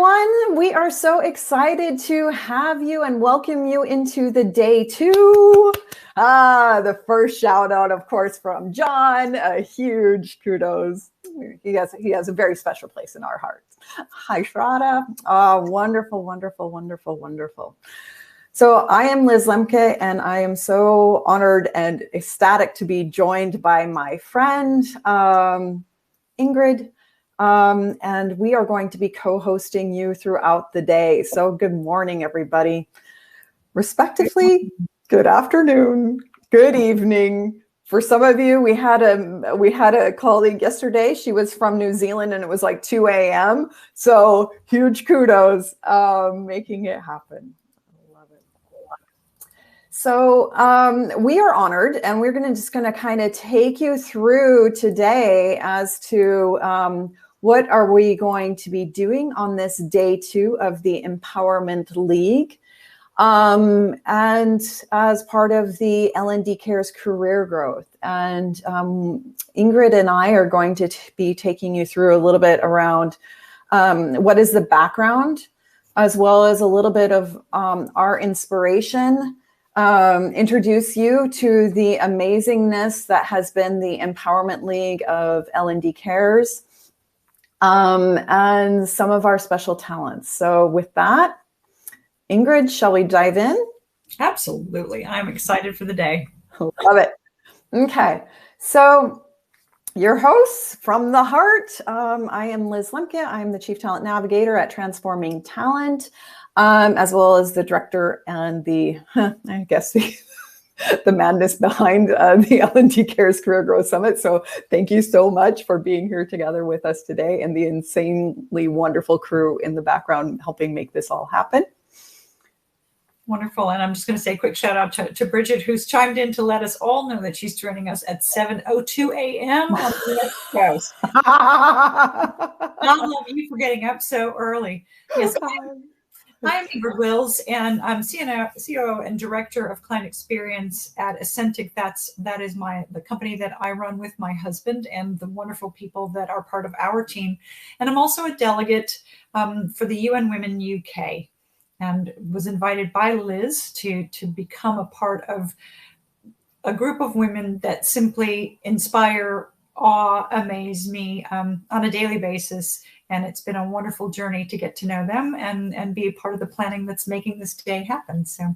everyone. We are so excited to have you and welcome you into the day 2. The first shout out, of course, from John. A huge kudos. He has a very special place in our hearts. Hi, Shraddha. Wonderful, wonderful, wonderful, wonderful. So I am Liz Lembke, and I am so honored and ecstatic to be joined by my friend, Ingrid. And we are going to be co-hosting you throughout the day. So good morning, everybody. Respectively, good afternoon, good evening. For some of you, we had a colleague yesterday. She was from New Zealand and it was like 2 a.m. So huge kudos, making it happen. I love it. So we are honored, and we're just going to kind of take you through today as to what are we going to be doing on this day 2 of the Empowerment League, and as part of the L&D Cares Career Growth. And Ingrid and I are going to be taking you through a little bit around what is the background, as well as a little bit of our inspiration, introduce you to the amazingness that has been the Empowerment League of L&D Cares, and some of our special talents. So with that, Ingrid, shall we dive in? Absolutely. I'm excited for the day. Love it. Okay. So your hosts from the heart. I am Liz Lembke. I'm the Chief Talent Navigator at Transforming Talent, as well as the director and the madness behind the L&D Cares Career Growth Summit. So thank you so much for being here together with us today, and the insanely wonderful crew in the background helping make this all happen. Wonderful. And I'm just going to say a quick shout out to Bridget, who's chimed in to let us all know that she's joining us at 7:02 a.m. on the West Coast. I love you for getting up so early. Yes. I'm Ingrid Wills, and I'm COO and Director of Client Experience at Ascentic. That is the company that I run with my husband and the wonderful people that are part of our team. And I'm also a delegate for the UN Women UK, and was invited by Liz to become a part of a group of women that simply inspire, awe, amaze me on a daily basis. And it's been a wonderful journey to get to know them and be a part of the planning that's making this day happen. So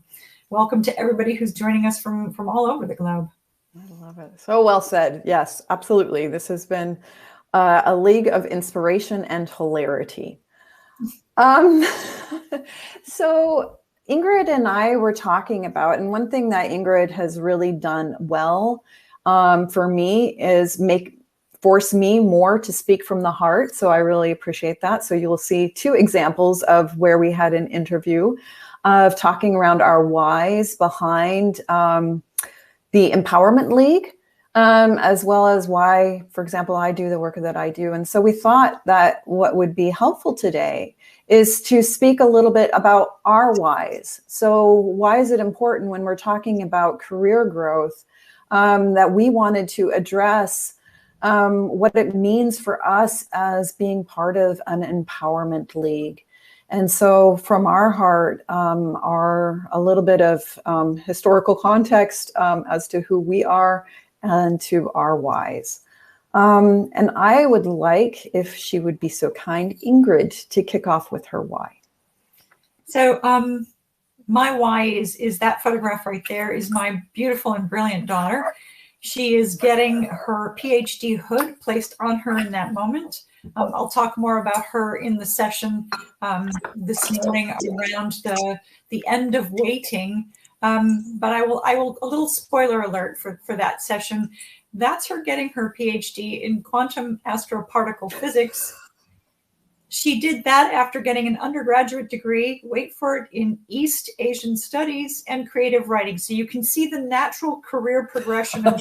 welcome to everybody who's joining us from all over the globe. I love it. So well said. Yes, absolutely. This has been a league of inspiration and hilarity. So Ingrid and I were talking about, and one thing that Ingrid has really done well for me is force me more to speak from the heart. So I really appreciate that. So you'll see 2 examples of where we had an interview of talking around our whys behind the Empowerment League, as well as why, for example, I do the work that I do. And so we thought that what would be helpful today is to speak a little bit about our whys. So why is it important when we're talking about career growth that we wanted to address what it means for us as being part of an empowerment league. And so from our heart are a little bit of historical context as to who we are and to our whys. And I would like, if she would be so kind, Ingrid, to kick off with her why. So my why is that photograph right there is my beautiful and brilliant daughter. She is getting her PhD hood placed on her in that moment. I'll talk more about her in the session this morning around the end of waiting. But I will a little spoiler alert for that session. That's her getting her PhD in quantum astroparticle physics. She did that after getting an undergraduate degree, wait for it, in East Asian Studies and creative writing. So you can see the natural career progression of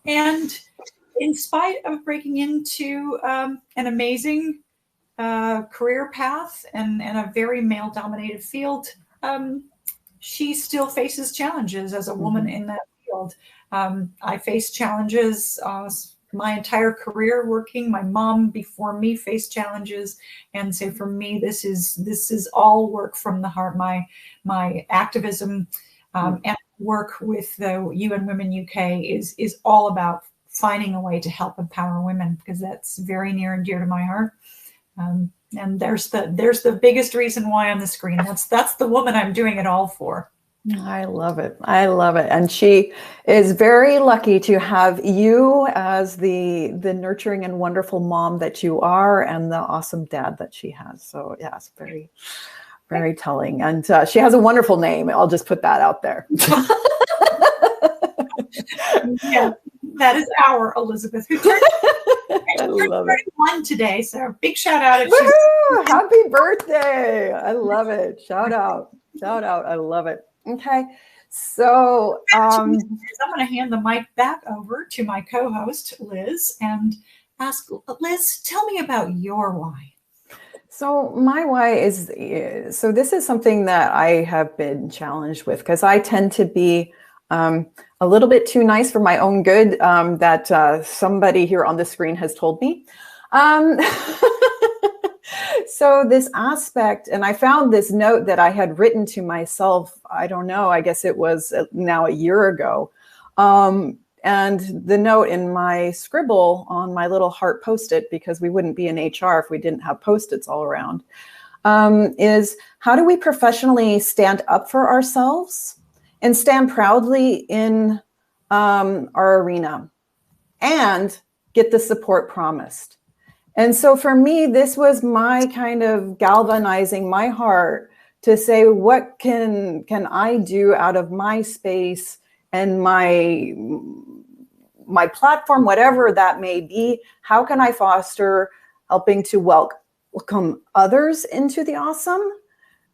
and in spite of breaking into an amazing career path and a very male-dominated field, she still faces challenges as a woman in that field. I face challenges my entire career working. My mom before me faced challenges, and so for me, this is all work from the heart. My activism and work with the UN Women UK is all about finding a way to help empower women, because that's very near and dear to my heart. And there's the biggest reason why on the screen. That's the woman I'm doing it all for. I love it. I love it. And she is very lucky to have you as the nurturing and wonderful mom that you are, and the awesome dad that she has. So yes, very, very telling. And she has a wonderful name. I'll just put that out there. Yeah, that is our Elizabeth, who turned 31 today. So big shout out. Happy birthday. I love it. Shout out. Shout out. I love it. Okay, so I'm going to hand the mic back over to my co-host, Liz, and ask Liz, tell me about your why. So my why is, so this is something that I have been challenged with, because I tend to be a little bit too nice for my own good, that somebody here on the screen has told me. So this aspect, and I found this note that I had written to myself, I don't know, I guess it was now a year ago. And the note in my scribble on my little heart Post-it, because we wouldn't be in HR if we didn't have Post-its all around, is how do we professionally stand up for ourselves and stand proudly in our arena and get the support promised? And so for me, this was my kind of galvanizing my heart to say, what can I do out of my space and my platform, whatever that may be? How can I foster helping to welcome others into the awesome,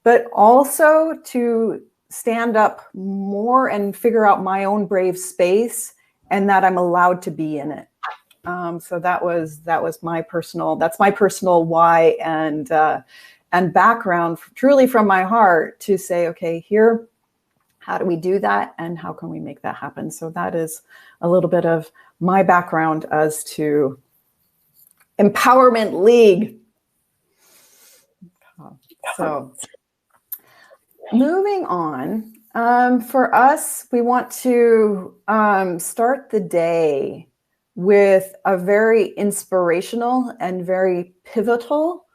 but also to stand up more and figure out my own brave space, and that I'm allowed to be in it. So that was my personal why and background, truly from my heart, to say, okay, here, how do we do that, and how can we make that happen? So that is a little bit of my background as to Empowerment League. So moving on, for us, we want to start the day with a very inspirational and very pivotal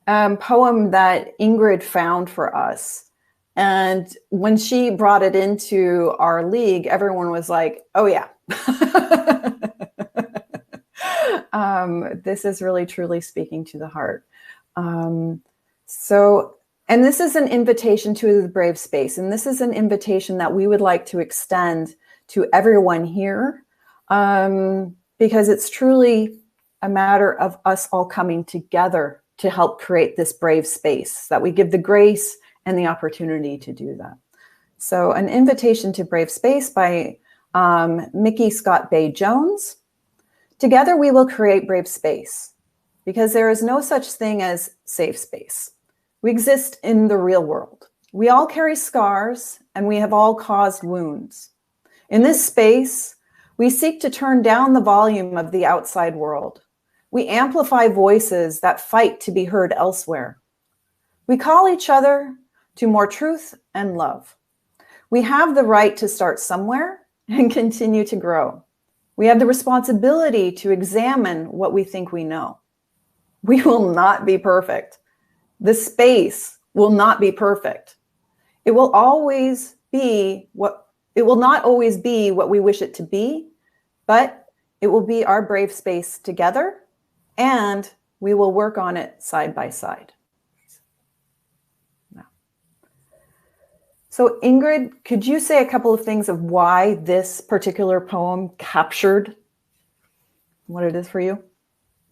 poem that Ingrid found for us. And when she brought it into our league, everyone was like, oh yeah. This is really, truly speaking to the heart. And this is an invitation to the brave space. And this is an invitation that we would like to extend to everyone here. Because it's truly a matter of us all coming together to help create this brave space, that we give the grace and the opportunity to do that. So an invitation to brave space by Mickey Scott Bay Jones. Together we will create brave space, because there is no such thing as safe space. We exist in the real world. We all carry scars, and we have all caused wounds. In this space, we seek to turn down the volume of the outside world. We amplify voices that fight to be heard elsewhere. We call each other to more truth and love. We have the right to start somewhere and continue to grow. We have the responsibility to examine what we think we know. We will not be perfect. The space will not be perfect. It will not always be what we wish it to be, but it will be our brave space together, and we will work on it side by side. So Ingrid, could you say a couple of things of why this particular poem captured what it is for you?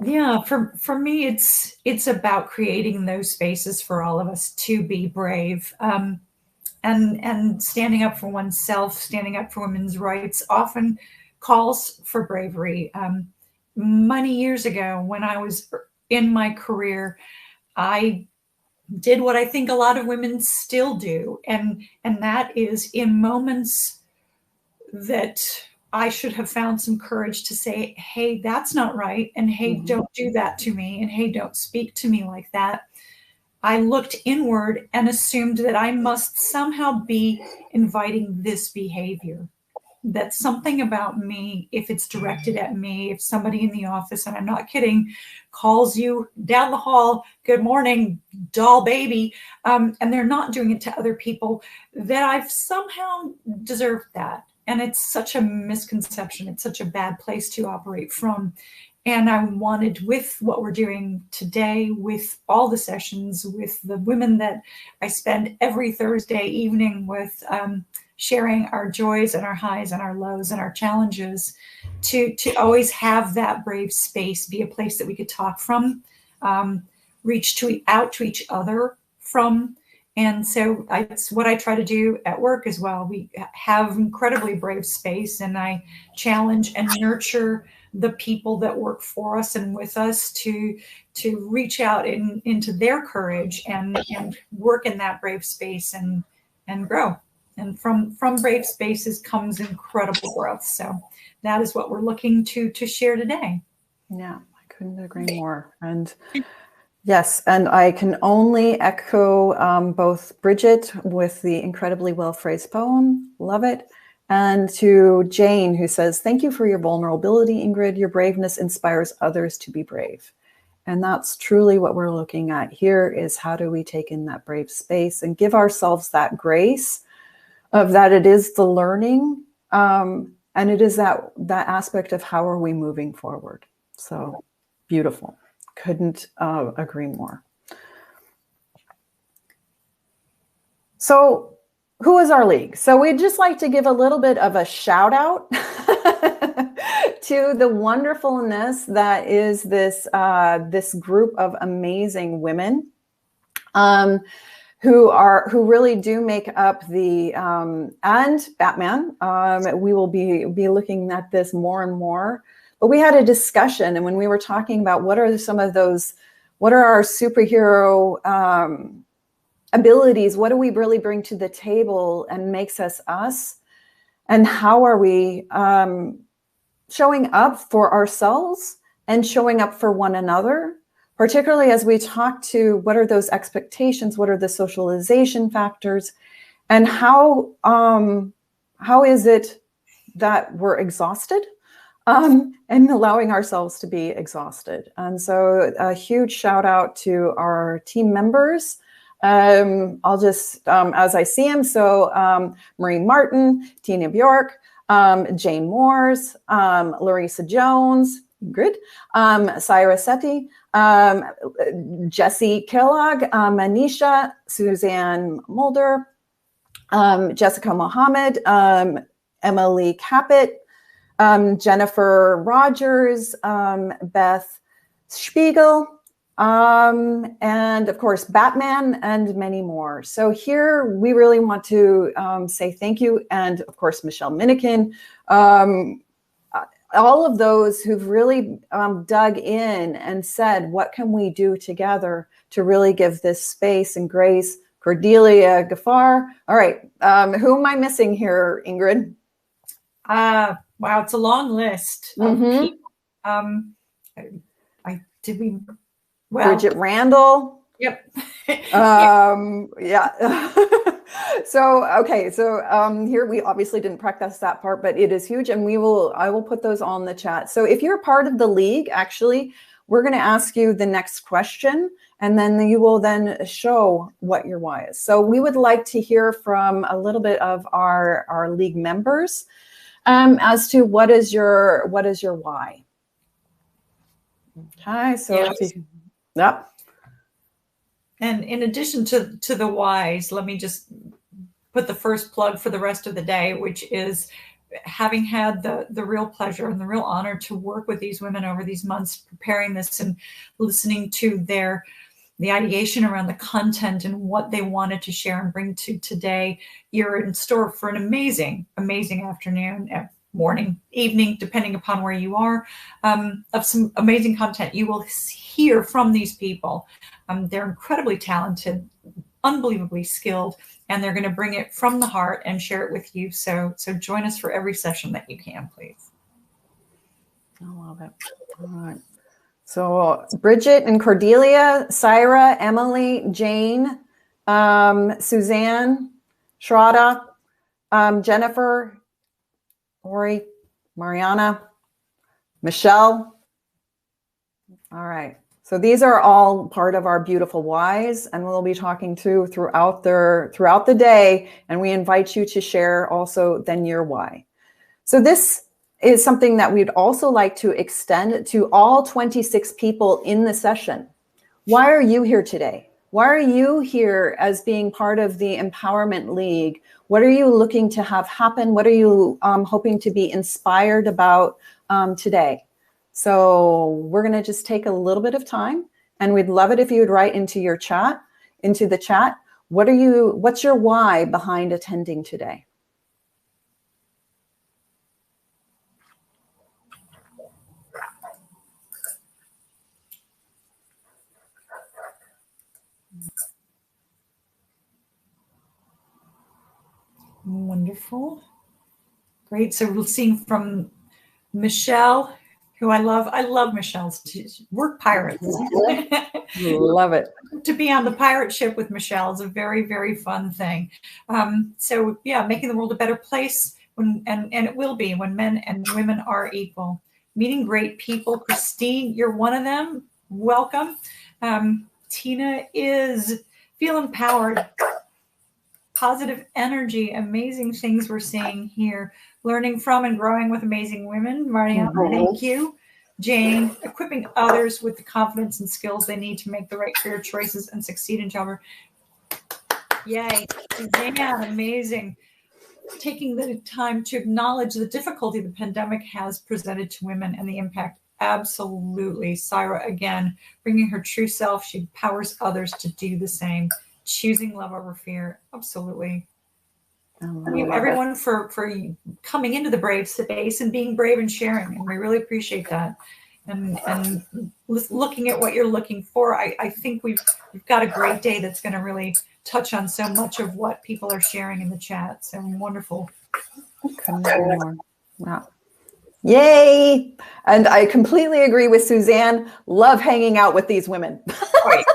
Yeah, for me, it's about creating those spaces for all of us to be brave, and standing up for oneself, standing up for women's rights often calls for bravery. Many years ago, when I was in my career, I did what I think a lot of women still do, and that is in moments that I should have found some courage to say, hey, that's not right. And hey, don't do that to me. And hey, don't speak to me like that. I looked inward and assumed that I must somehow be inviting this behavior. That something about me, if it's directed at me, if somebody in the office, and I'm not kidding, calls you down the hall, good morning, doll baby, and they're not doing it to other people, that I've somehow deserved that. And it's such a misconception. It's such a bad place to operate from. And I wanted, with what we're doing today, with all the sessions, with the women that I spend every Thursday evening with, sharing our joys and our highs and our lows and our challenges, to always have that brave space be a place that we could talk from, reach out to each other from. And so it's what I try to do at work as well. We have incredibly brave space, and I challenge and nurture the people that work for us and with us to reach out into their courage and work in that brave space and grow. And from brave spaces comes incredible growth. So that is what we're looking to share today. Yeah, I couldn't agree more. And yes, and I can only echo both Bridget with the incredibly well-phrased poem, love it, and to Jane, who says, thank you for your vulnerability, Ingrid. Your braveness inspires others to be brave. And that's truly what we're looking at here, is how do we take in that brave space and give ourselves that grace of that it is the learning, and it is that aspect of how are we moving forward. So beautiful. Couldn't agree more. So who is our league? So we'd just like to give a little bit of a shout out to the wonderfulness that is this this group of amazing women who really do make up the and Batman. We will be looking at this more and more. But we had a discussion, and when we were talking about what are some of those, what are our superhero abilities, what do we really bring to the table and makes us us, and how are we showing up for ourselves and showing up for one another, particularly as we talk to what are those expectations, what are the socialization factors, and how is it that we're exhausted and allowing ourselves to be exhausted. And so a huge shout out to our team members. I'll just, as I see them, so Marie Martin, Tina Bjork, Jane Moores, Larissa Jones, Ingrid, Syra Sethi, Jessie Kellogg, Manisha, Suzanne Mulder, Jessica Mohammed, Emily Caput, Jennifer Rogers, Beth Spiegel, and of course, Batman, and many more. So here we really want to say thank you. And of course, Michelle Minikin, all of those who've really dug in and said, what can we do together to really give this space and grace? Cordelia Gaffar. All right. Who am I missing here, Ingrid? Wow, it's a long list of people. Bridget Randall. Yep. Yeah. So, okay. So here we obviously didn't practice that part, but it is huge. And I will put those all in the chat. So if you're part of the league, actually, we're going to ask you the next question, and then you will then show what your why is. So we would like to hear from a little bit of our league members as to what is your why. Okay. So yes. Yep. And in addition to the whys, let me just put the first plug for the rest of the day, which is having had the real pleasure and the real honor to work with these women over these months, preparing this and listening to the ideation around the content and what they wanted to share and bring to today. You're in store for an amazing, amazing afternoon, morning, evening, depending upon where you are, of some amazing content. You will hear from these people. They're incredibly talented, unbelievably skilled, and they're going to bring it from the heart and share it with you. So join us for every session that you can, please. I love it. All right. So Bridget and Cordelia, Syra, Emily, Jane, Suzanne, Shraddha, Jennifer, Ori, Mariana, Michelle. All right. So these are all part of our beautiful whys, and we'll be talking throughout the day. And we invite you to share also then your why. So this is something that we'd also like to extend to all 26 people in the session. Why are you here today? Why are you here as being part of the Empowerment League? What are you looking to have happen? What are you hoping to be inspired about today? So we're going to just take a little bit of time, and we'd love it if you would write into the chat, what's your why behind attending today? Wonderful. Great. So we're seeing from Michelle, who I love Michelle's work pirates. Love it. To be on the pirate ship with Michelle is a very, very fun thing. So yeah, making the world a better place and it will be when men and women are equal. Meeting great people. Christine, you're one of them. Welcome. Tina is feel empowered. Positive energy, amazing things we're seeing here. Learning from and growing with amazing women. Mariana, thank you. Jane, equipping others with the confidence and skills they need to make the right career choices and succeed in job. Yay. Suzanne, amazing. Taking the time to acknowledge the difficulty the pandemic has presented to women and the impact. Absolutely. Syra, again, bringing her true self. She empowers others to do the same. Choosing love over fear. Absolutely. Thank you everyone for coming into the brave space and being brave and sharing. And we really appreciate that. And looking at what you're looking for, I think we've got a great day that's going to really touch on so much of what people are sharing in the chat. So wonderful. Wow. Yay. And I completely agree with Suzanne. Love hanging out with these women. Right.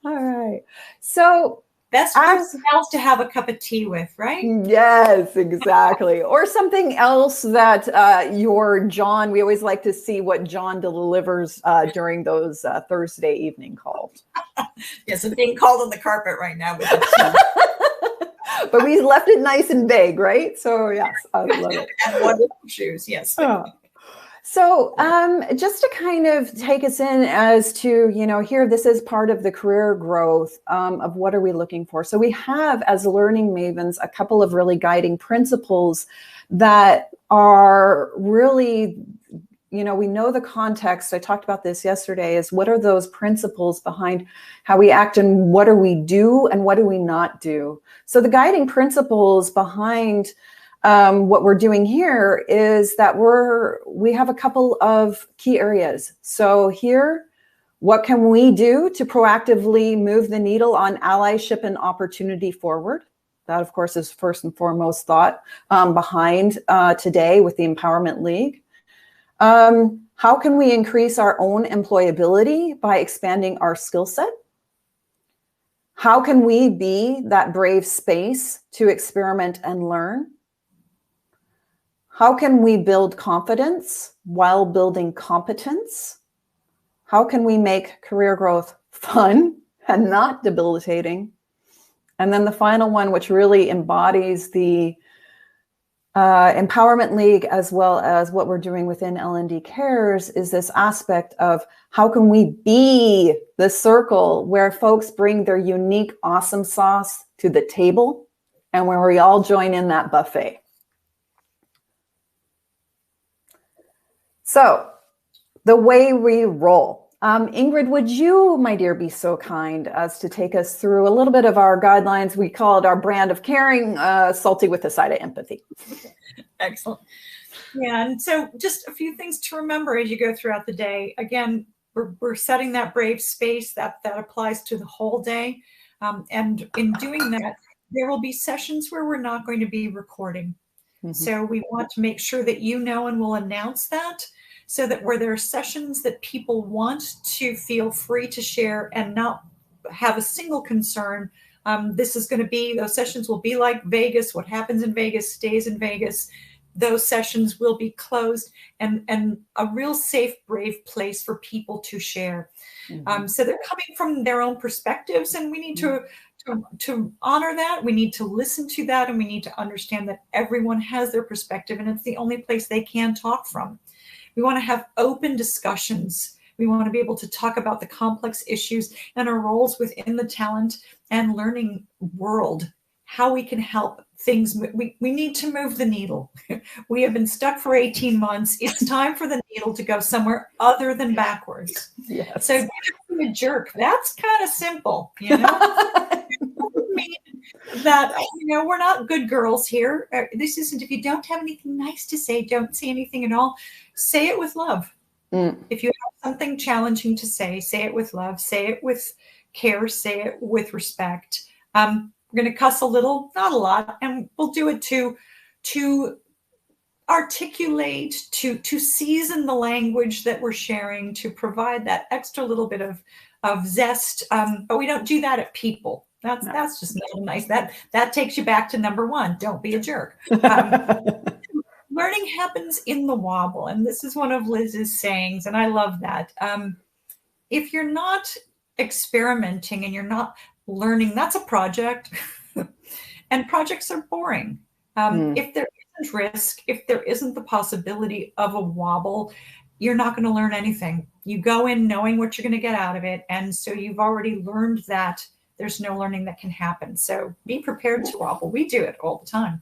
All right. So best person else to have a cup of tea with, right? Yes, exactly. Or something else that your John, we always like to see what John delivers during those Thursday evening calls. Yes, I'm being called on the carpet right now with the but we left it nice and vague, right? So yes, I love it. And wonderful shoes, yes. So just to kind of take us in as to, here, this is part of the career growth of what are we looking for. So we have, as learning mavens, a couple of really guiding principles that are really, we know the context. I talked about this yesterday, is what are those principles behind how we act and what do we do and what do we not do? So the guiding principles behind what we're doing here is that we have a couple of key areas. So here, what can we do to proactively move the needle on allyship and opportunity forward? That, of course, is first and foremost thought behind today with the Empowerment League. How can we increase our own employability by expanding our skill set? How can we be that brave space to experiment and learn? How can we build confidence while building competence? How can we make career growth fun and not debilitating? And then the final one, which really embodies the Empowerment League as well as what we're doing within L&D Cares, is this aspect of how can we be the circle where folks bring their unique awesome sauce to the table and where we all join in that buffet. So the way we roll. Ingrid, would you, my dear, be so kind as to take us through a little bit of our guidelines? We call it our brand of caring, salty with a side of empathy. Excellent. Yeah, and so just a few things to remember as you go throughout the day. Again, we're setting that brave space that applies to the whole day. And in doing that, there will be sessions where we're not going to be recording. Mm-hmm. So we want to make sure that you know, and we'll announce that, so that where there are sessions that people want to feel free to share and not have a single concern, this is going to be, those sessions will be like Vegas. What happens in Vegas stays in Vegas. Those sessions will be closed and a real safe, brave place for people to share. Mm-hmm. So they're coming from their own perspectives, and we need to honor that. We need to listen to that, and we need to understand that everyone has their perspective, and it's the only place they can talk from. We want to have open discussions. We want to be able to talk about the complex issues and our roles within the talent and learning world, how we can help things. We need to move the needle. We have been stuck for 18 months. It's time for the needle to go somewhere other than backwards. Yes. So don't be a jerk. That's kind of simple, you know? Mean that, you know, we're not good girls here. This isn't, if you don't have anything nice to say, don't say anything at all. Say it with love. If you have something challenging to say it with love, say it with care, say it with respect. We're going to cuss a little, not a lot, and we'll do it to articulate, to season the language that we're sharing, to provide that extra little bit of zest. But we don't do that at people. That's just not nice. That takes you back to number one. Don't be a jerk. Learning happens in the wobble. And this is one of Liz's sayings, and I love that. If you're not experimenting and you're not learning, that's a project. And projects are boring. If there isn't risk, if there isn't the possibility of a wobble, you're not going to learn anything. You go in knowing what you're going to get out of it. And so you've already learned that there's no learning that can happen. So be prepared to wobble. We do it all the time.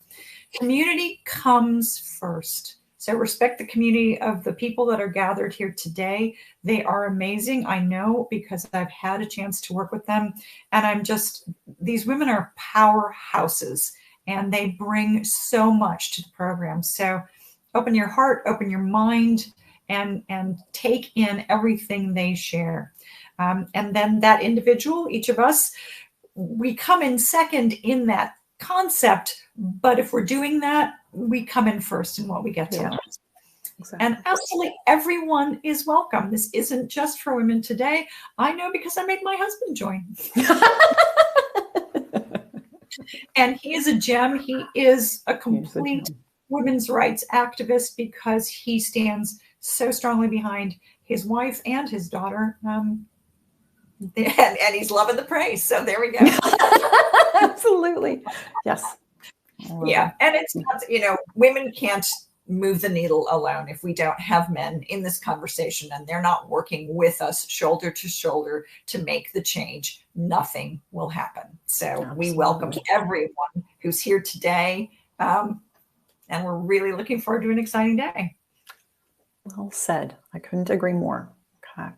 Community comes first. So respect the community of the people that are gathered here today. They are amazing. I know, because I've had a chance to work with them. And these women are powerhouses, and they bring so much to the program. So open your heart, open your mind, and take in everything they share. And then that individual, each of us, we come in second in that concept. But if we're doing that, we come in first in what we get to learn. Exactly. And absolutely everyone is welcome. This isn't just for women today. I know, because I made my husband join. And he is a gem. He is a complete women's rights activist, because he stands so strongly behind his wife and his daughter. And he's loving the praise. So there we go. Absolutely. Yes. Yeah. And it's not, women can't move the needle alone if we don't have men in this conversation and they're not working with us shoulder to shoulder to make the change. Nothing will happen. So Absolutely. We welcome everyone who's here today. And we're really looking forward to an exciting day. Well said. I couldn't agree more. Okay.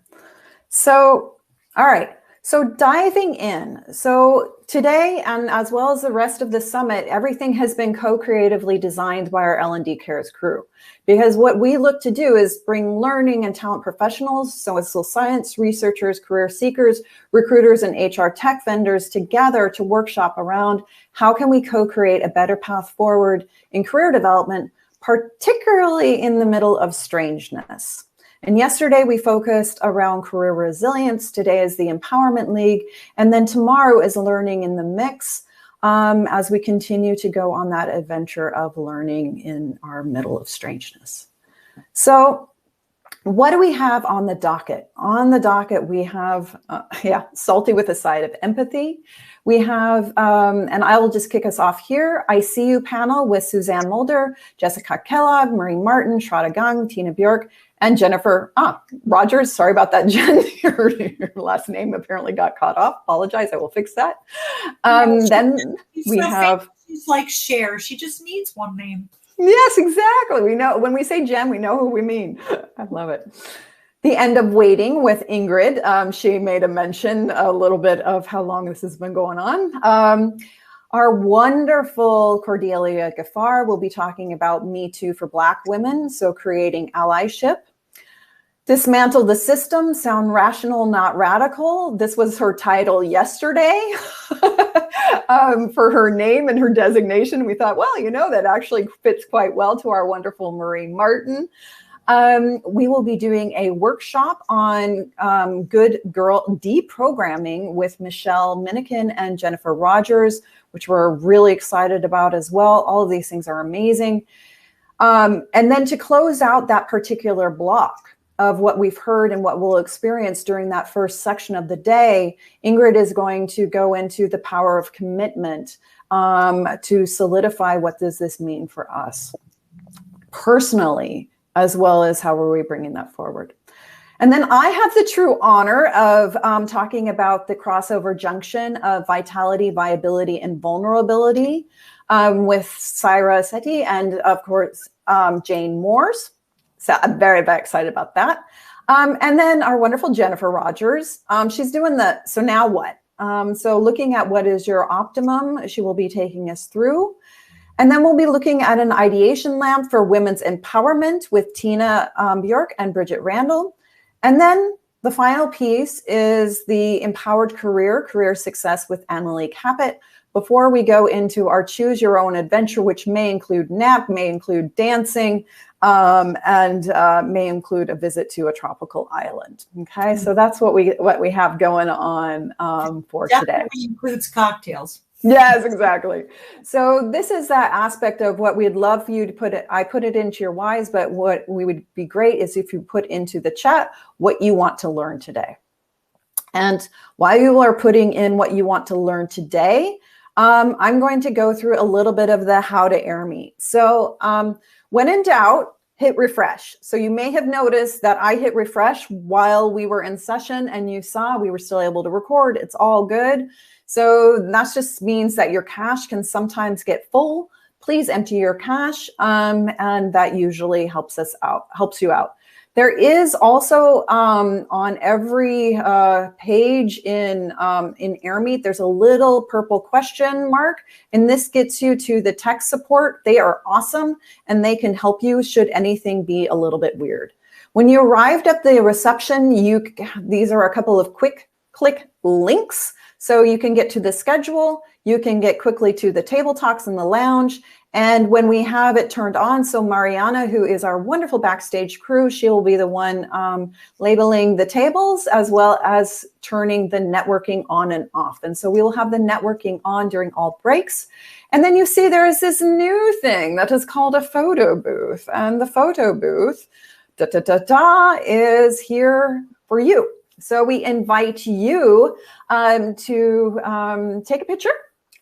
So, all right. So diving in. So today, and as well as the rest of the summit, everything has been co-creatively designed by our L&D Cares crew. Because what we look to do is bring learning and talent professionals, so social science researchers, career seekers, recruiters, and HR tech vendors together to workshop around how can we co-create a better path forward in career development, particularly in the middle of strangeness. And yesterday we focused around career resilience. Today is the Empowerment League. And then tomorrow is learning in the mix, as we continue to go on that adventure of learning in our middle of strangeness. So what do we have on the docket? On the docket, we have, salty with a side of empathy. We have, and I will just kick us off here, I See You panel with Suzanne Mulder, Jessica Kellogg, Marie Martin, Shraddha Gang, Tina Bjork, and Jennifer Rogers. Sorry about that, Jen. Your last name apparently got caught off. Apologize. I will fix that. Then we have... She's like Cher. She just needs one name. Yes, exactly. We know when we say Jen, we know who we mean. I love it. The End of Waiting with Ingrid. She made a mention a little bit of how long this has been going on. Our wonderful Cordelia Gaffar will be talking about Me Too for Black women, so creating allyship. Dismantle the system, sound rational, not radical. This was her title yesterday for her name and her designation. We thought, well, you know, that actually fits quite well to our wonderful Marie Martin. We will be doing a workshop on Good-Girl Deprogramming with Michelle Minikin and Jennifer Rogers, which we're really excited about as well. All of these things are amazing. And then to close out that particular block of what we've heard and what we'll experience during that first section of the day, Ingrid is going to go into the power of commitment to solidify what does this mean for us personally, as well as how are we bringing that forward. And then I have the true honor of talking about the crossover junction of vitality, viability, and vulnerability with Saira Sethi and, of course, Jane Morse. So I'm very, very excited about that. And then our wonderful Jennifer Rogers, she's doing the, so now what? So looking at what is your optimum, she will be taking us through. And then we'll be looking at an ideation lamp for women's empowerment with Tina Bjork and Bridget Randall. And then the final piece is the empowered career success with Annalie Caput, before we go into our choose your own adventure, which may include nap, may include dancing, and may include a visit to a tropical island. Okay, so that's what we have going on for today. Definitely includes cocktails. Yes, exactly. So this is that aspect of what we'd love for you to put it. I put it into your whys, but what we would be great is if you put into the chat what you want to learn today. And while you are putting in what you want to learn today, I'm going to go through a little bit of the how to air me. So when in doubt, hit refresh. So you may have noticed that I hit refresh while we were in session and you saw we were still able to record. It's all good. So that just means that your cache can sometimes get full. Please empty your cache, and that usually helps you out. There is also on every page in AirMeet, there's a little purple question mark, and this gets you to the tech support. They are awesome, and they can help you should anything be a little bit weird. When you arrived at the reception, these are a couple of quick click links. So you can get to the schedule, you can get quickly to the table talks in the lounge. And when we have it turned on, so Mariana, who is our wonderful backstage crew, she will be the one labeling the tables as well as turning the networking on and off. And so we will have the networking on during all breaks. And then you see there is this new thing that is called a photo booth. And the photo booth, is here for you. So we invite you to take a picture.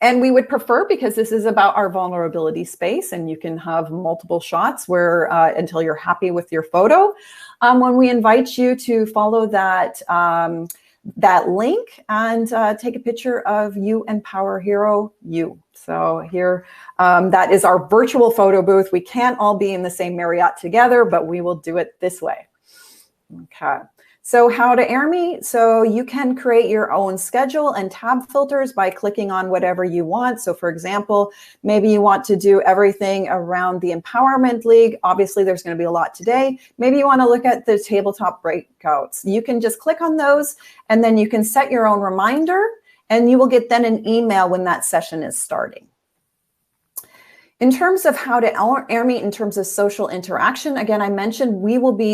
And we would prefer, because this is about our vulnerability space, and you can have multiple shots where until you're happy with your photo. When we invite you to follow that that link and take a picture of you and Power Hero you. So here, that is our virtual photo booth. We can't all be in the same Marriott together, but we will do it this way. Okay. So how to air me? So you can create your own schedule and tab filters by clicking on whatever you want. So for example, maybe you want to do everything around the Empowerment League. Obviously, there's going to be a lot today. Maybe you want to look at the tabletop breakouts. You can just click on those, and then you can set your own reminder, and you will get then an email when that session is starting. In terms of how to air me in terms of social interaction, again, I mentioned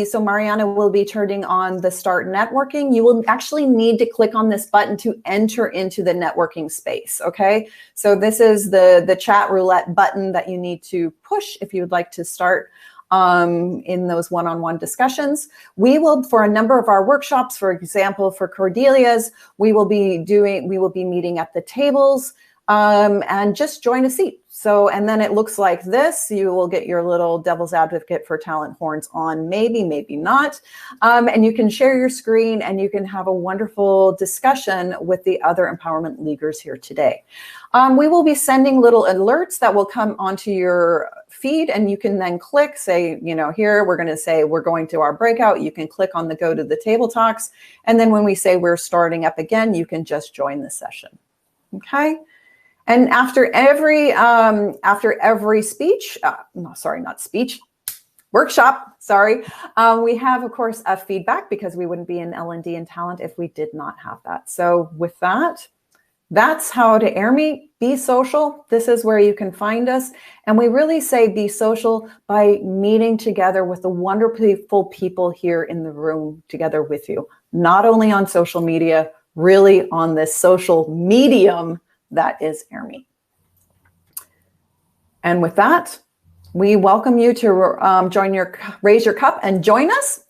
so Mariana will be turning on the start networking. You will actually need to click on this button to enter into the networking space, okay? So this is the chat roulette button that you need to push if you would like to start in those one-on-one discussions. We will, for a number of our workshops, for example, for Cordelia's, we will be meeting at the tables, and just join a seat. So, and then it looks like this. You will get your little devil's advocate for talent horns on, maybe, maybe not. And you can share your screen and you can have a wonderful discussion with the other empowerment leaguers here today. We will be sending little alerts that will come onto your feed, and you can then click, say, you know, here we're going to say we're going to our breakout. You can click on the go to the table talks. And then when we say we're starting up again, you can just join the session. Okay. And after every speech, sorry, not speech, workshop, sorry. We have, of course, a feedback because we wouldn't be in L&D and talent if we did not have that. So with that, that's how to air me. Be social. This is where you can find us. And we really say be social by meeting together with the wonderful people here in the room together with you. Not only on social media, really on this social medium that is Air Me. And with that, we welcome you to raise your cup and join us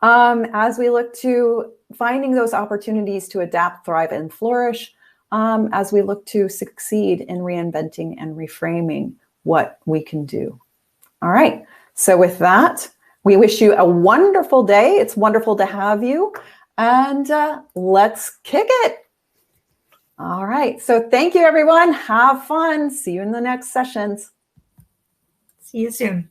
as we look to finding those opportunities to adapt, thrive, and flourish, as we look to succeed in reinventing and reframing what we can do. All right. So with that, we wish you a wonderful day. It's wonderful to have you. And let's kick it. All right. So thank you, everyone. Have fun. See you in the next sessions. See you soon.